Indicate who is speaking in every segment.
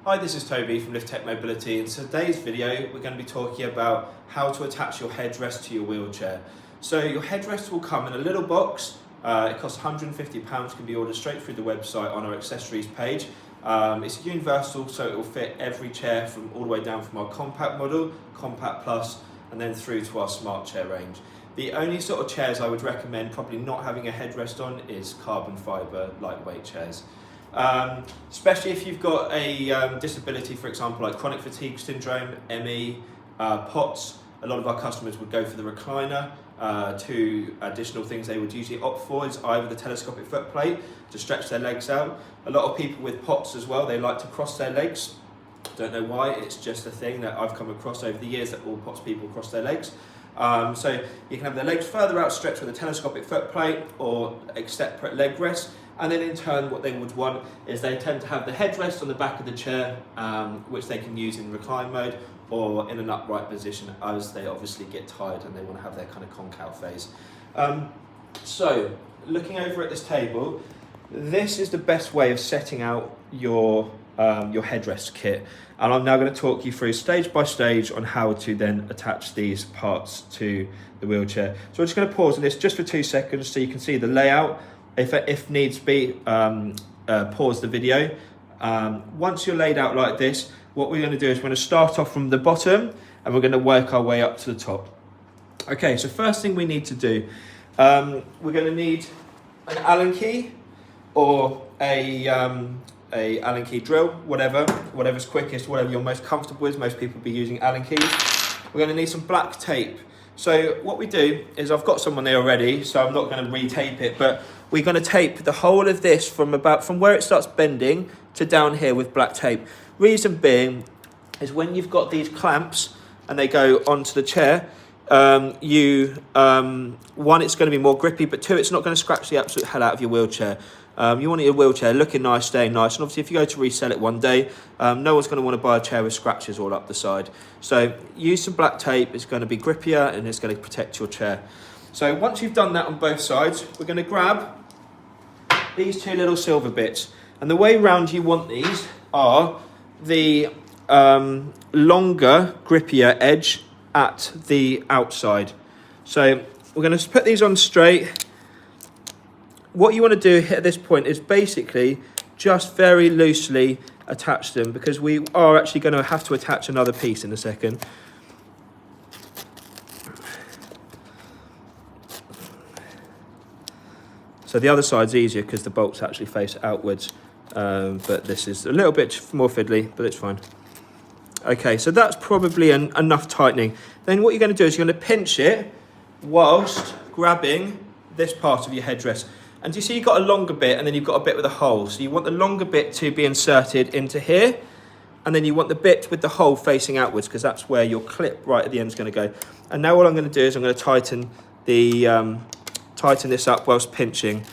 Speaker 1: Hi, this is Toby from LITH-TECH Mobility. In today's video, we're going to be talking about how to attach your headrest to your wheelchair. So your headrest will come in a little box. It costs £150, can be ordered straight through the website on our accessories page. It's universal, so it will fit every chair from all the way down from our compact model, compact plus, and then through to our smart chair range. The only sort of chairs I would recommend probably not having a headrest on is carbon fibre lightweight chairs. Especially if you've got a disability, for example, like chronic fatigue syndrome, ME, POTS. A lot of our customers would go for the recliner. Two additional things they would usually opt for is either the telescopic foot plate to stretch their legs out. A lot of people with POTS as well, they like to cross their legs. Don't know why, it's just a thing that I've come across over the years that all POTS people cross their legs. So you can have their legs further outstretched with a telescopic foot plate or a separate leg rest. And then in turn, what they would want is they tend to have the headrest on the back of the chair, which they can use in recline mode or in an upright position as they obviously get tired and they want to have their kind of concow phase. So looking over at this table, this is the best way of setting out your headrest kit. And I'm now going to talk you through stage by stage on how to then attach these parts to the wheelchair. So I'm just going to pause on this just for 2 seconds so you can see the layout. If needs be, pause the video. Once you're laid out like this, what we're going to do is we're going to start off from the bottom and we're going to work our way up to the top. Okay, so first thing we need to do, we're going to need an Allen key or a Allen key drill, whatever's quickest, whatever you're most comfortable with. Most people will be using Allen keys. We're going to need some black tape. So what we do is, I've got someone there already, so I'm not going to re-tape it, but we're going to tape the whole of this from where it starts bending to down here with black tape. Reason being is when you've got these clamps and they go onto the chair, one, it's going to be more grippy, but two, it's not going to scratch the absolute hell out of your wheelchair. You want your wheelchair looking nice, staying nice, and obviously if you go to resell it one day, no one's going to want to buy a chair with scratches all up the side. So use some black tape, it's going to be grippier and it's going to protect your chair. So once you've done that on both sides, we're going to grab these two little silver bits. And the way round you want these are the longer, grippier edge at the outside. So we're going to put these on straight. What you want to do at this point is basically just very loosely attach them, because we are actually going to have to attach another piece in a second. So the other side's easier because the bolts actually face outwards, but this is a little bit more fiddly, but it's fine. Okay, so that's probably enough tightening. Then what you're going to do is you're going to pinch it whilst grabbing this part of your headrest. And you see you've got a longer bit and then you've got a bit with a hole. So you want the longer bit to be inserted into here, and then you want the bit with the hole facing outwards because that's where your clip right at the end is going to go. And now what I'm going to do is I'm going to tighten this up whilst pinching.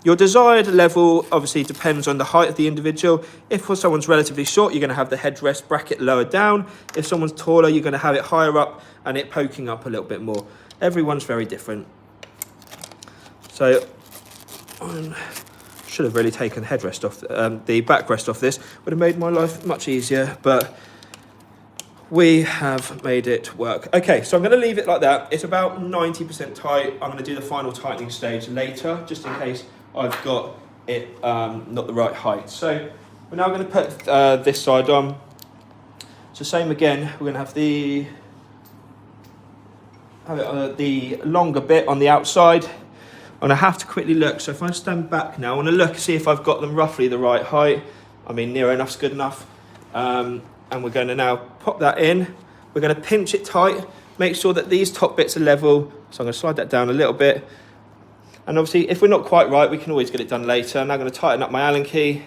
Speaker 1: Your desired level obviously depends on the height of the individual. If for someone's relatively short, you're going to have the headrest bracket lower down. If someone's taller, you're going to have it higher up and it poking up a little bit more. Everyone's very different. So should have really taken the headrest off, the backrest off this. Would have made my life much easier, but we have made it work. Okay, so I'm going to leave it like that. It's about 90% tight. I'm going to do the final tightening stage later, just in case I've got it not the right height. So we're now going to put this side on. So same again, we're going to have the longer bit on the outside. And I have to quickly look, so if I stand back now, I want to look, see if I've got them roughly the right height. I mean, near enough's good enough. And we're going to now pop that in. We're going to pinch it tight, make sure that these top bits are level. So I'm going to slide that down a little bit. And obviously, if we're not quite right, we can always get it done later. I'm now going to tighten up my Allen key.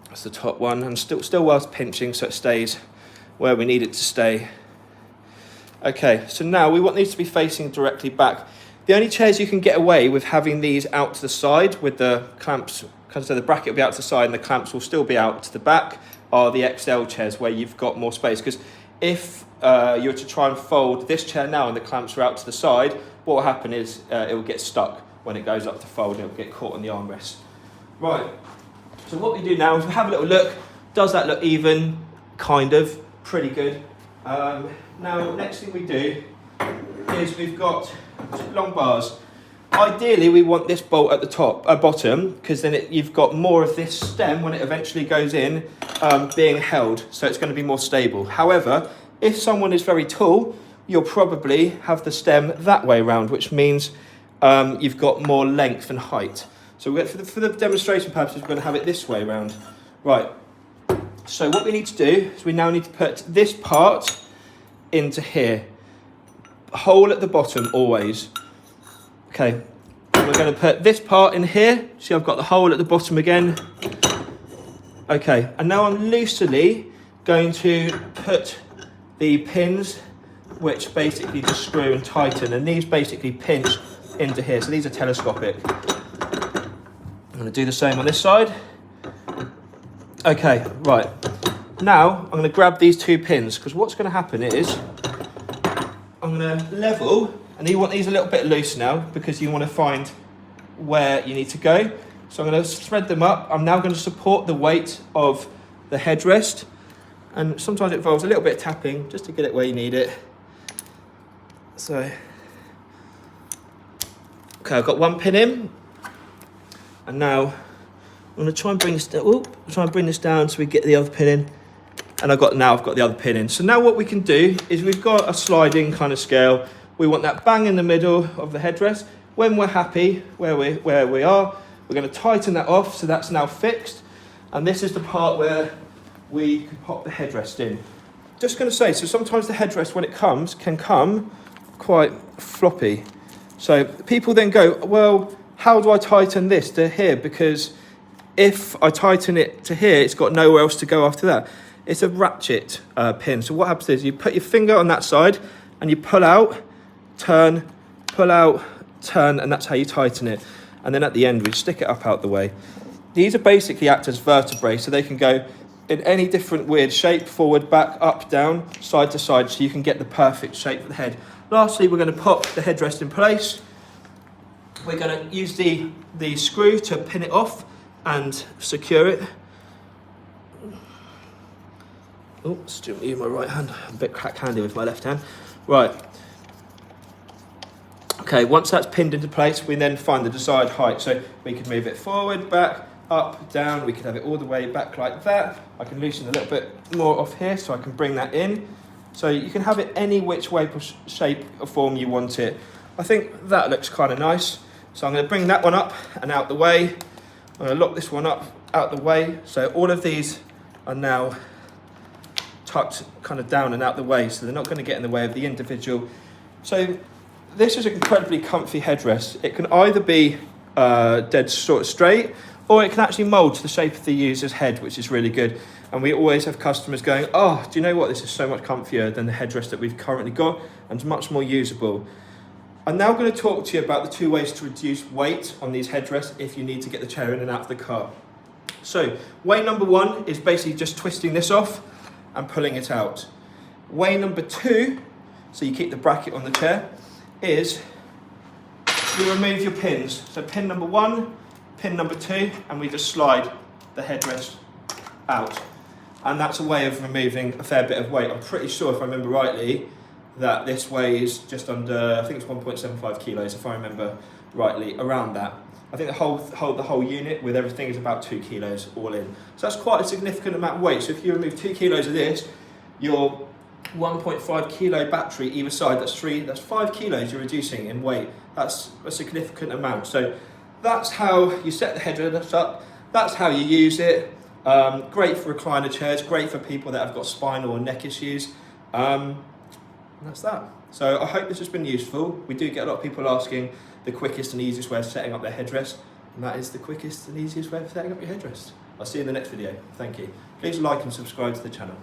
Speaker 1: That's the top one, and still whilst pinching so it stays where we need it to stay. Okay, so now we want these to be facing directly back. The only chairs you can get away with having these out to the side with the clamps, so the bracket will be out to the side and the clamps will still be out to the back, are the XL chairs where you've got more space. Because if you were to try and fold this chair now and the clamps are out to the side, what will happen is it will get stuck when it goes up to fold and it will get caught on the armrest. Right, so what we do now is we have a little look, Does that look even? Kind of, pretty good. Now, next thing we do is we've got long bars. Ideally, we want this bolt at the bottom, because then you've got more of this stem when it eventually goes in being held, so it's going to be more stable. However, if someone is very tall, you'll probably have the stem that way around, which means you've got more length and height. So for the demonstration purposes, we're going to have it this way around. Right, so what we need to do is we now need to put this part into here. Hole at the bottom always. Okay, we're going to put this part in here. See, I've got the hole at the bottom again. Okay, and now I'm loosely going to put the pins, which basically just screw and tighten, and these basically pinch into here. So these are telescopic. I'm going to do the same on this side. Okay, right. Now I'm going to grab these two pins, because what's going to happen is I'm going to level, and you want these a little bit loose now because you want to find where you need to go. So I'm going to thread them up. I'm now going to support the weight of the headrest, and sometimes it involves a little bit of tapping just to get it where you need it. So, okay, I've got one pin in, and now I'm going to try and bring this down so we get the other pin in. And I've got the other pin in. So now what we can do is we've got a sliding kind of scale. We want that bang in the middle of the headrest. When we're happy where we are, we're going to tighten that off, so that's now fixed. And this is the part where we can pop the headrest in. Just going to say, so sometimes the headrest, when it comes, can come quite floppy. So people then go, well, how do I tighten this to here? Because if I tighten it to here, it's got nowhere else to go after that. It's a ratchet pin. So what happens is you put your finger on that side and you pull out, turn, pull out, turn, and that's how you tighten it. And then at the end, we stick it up out the way. These are basically act as vertebrae, so they can go in any different weird shape, forward, back, up, down, side to side, so you can get the perfect shape for the head. Lastly, we're going to pop the headrest in place. We're going to use the screw to pin it off and secure it. Oh, still use my right hand. I'm a bit crack-handed with my left hand. Right. Okay, once that's pinned into place, we then find the desired height. So we can move it forward, back, up, down. We can have it all the way back like that. I can loosen a little bit more off here so I can bring that in. So you can have it any which way, shape or form you want it. I think that looks kind of nice. So I'm going to bring that one up and out the way. I'm going to lock this one up, out the way. So all of these are now tucked kind of down and out the way, so they're not going to get in the way of the individual. So this is an incredibly comfy headrest. It can either be dead sort of straight, or it can actually mould to the shape of the user's head, which is really good. And we always have customers going, oh, do you know what, this is so much comfier than the headrest that we've currently got, and much more usable. I'm now going to talk to you about the 2 ways to reduce weight on these headrests if you need to get the chair in and out of the car. So way number 1 is basically just twisting this off and pulling it out. Way number 2, so you keep the bracket on the chair, is you remove your pins. So pin number 1, pin number 2, and we just slide the headrest out. And that's a way of removing a fair bit of weight. I'm pretty sure, if I remember rightly, that this weighs just under, I think it's 1.75 kilos, if I remember rightly, around that. I think the whole unit with everything is about 2 kilos all in. So that's quite a significant amount of weight. So if you remove 2 kilos of this, your 1.5 kilo battery either side, that's 5 kilos you're reducing in weight. That's a significant amount. So that's how you set the headrest up. That's how you use it. Great for recliner chairs, great for people that have got spinal or neck issues. And that's that. So I hope this has been useful. We do get a lot of people asking the quickest and easiest way of setting up their headrest, and that is the quickest and easiest way of setting up your headrest. I'll see you in the next video. Thank you. Please like and subscribe to the channel.